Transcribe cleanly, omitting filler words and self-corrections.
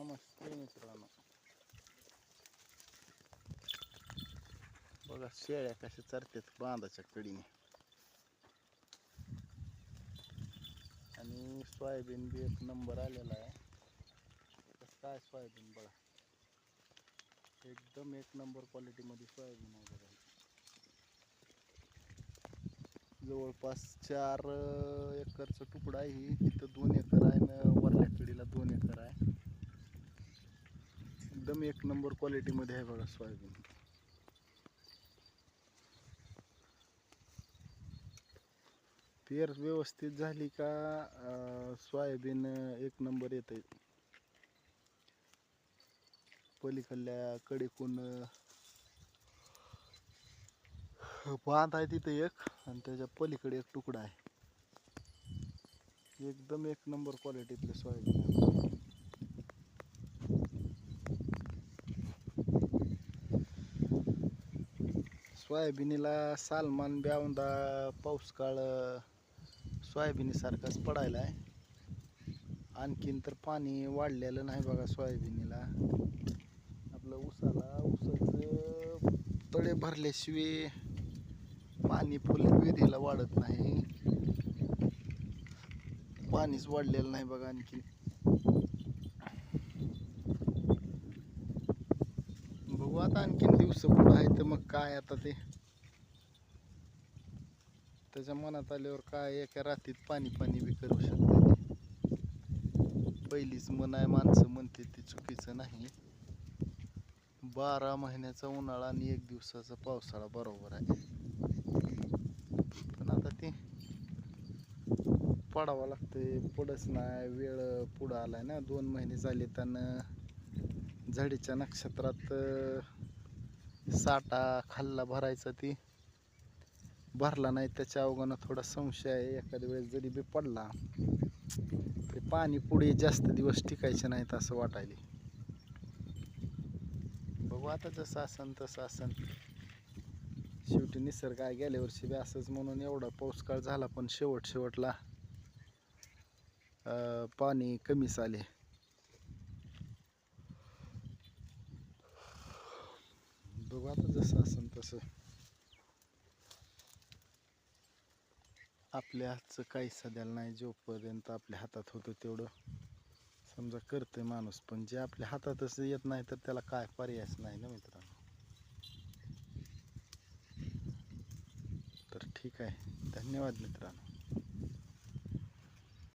नमस्ते मित्रांनो, बघा शेळ्या कशा चरतात बांधाच्या कडीने. आणि सोयाबीन बी एक नंबर आलेला आहे. काय सोयाबीन बघा, एकदम एक नंबर क्वालिटी मध्ये सोयाबीन आहे बघा. जवळपास 4 एकरचा तुकडा आहे. इथं 2 एकर आहे ना वरल्या कडीला 2 एकर आहे. एकदम एक नंबर क्वालिटी मध्ये आहे बघा सोयाबीन. पेर व्यवस्थित झाली का सोयाबीन एक नंबर येते. पलीकडल्या कडेकून बांध आहे तिथे एक, आणि त्याच्या पलीकडे एक तुकडा आहे. एकदम एक नंबर क्वालिटीतले सोयाबीन आहे. सोयाबीनीला सालमान ब्यावंदा पाऊस काळ सोयाबीनीसारखाच पडायला आहे. आणखीन तर पाणी वाढलेलं नाही बघा सोयाबीनीला. आपलं ऊसाचं तळे भरल्याशिवाय पाणी फुल विहिरीला वाढत नाही. पाणीच वाढलेलं नाही बघा आणखीन. बघू आता आणखीन दिवस पुढं आहे तर मग काय आता ते त्याच्या मनात आल्यावर काय एका रात्रीत पाणी बी करू शकते. पहिलीच मन आहे, माणसं म्हणते ते चुकीचं नाही. 12 महिन्याचा उन्हाळा आणि 1 दिवसाचा पावसाळा बरोबर आहे. पण आता ते पडावं लागतंय, पडच नाही. वेळ पुढं आलाय ना. 2 महिने झाले त्यानं झडीच्या नक्षत्रात साठा खाल्ला भरायचा, ती भरला नाही. त्याच्या अवघानं थोडा संशय आहे. एखाद्या वेळेस जरी बी पडला तरी पाणी पुढे जास्त दिवस टिकायचे नाहीत असं वाटायले. बघू आता जसं असन तसं असन. शेवटी निसर्ग आहे. गेल्या वर्षी बी असंच म्हणून एवढा पाऊस काळ झाला, पण शेवटला पाणी कमीच आले. बघू आता जसं असन तसं. आपल्या हातचं काही सध्याला नाही. जोपर्यंत आपल्या हातात होतं तेवढं समजा करतंय माणूस, पण जे आपल्या हातातच येत नाही तर त्याला काय पर्यायच नाही ना मित्रांनो. तर ठीक आहे, धन्यवाद मित्रांनो.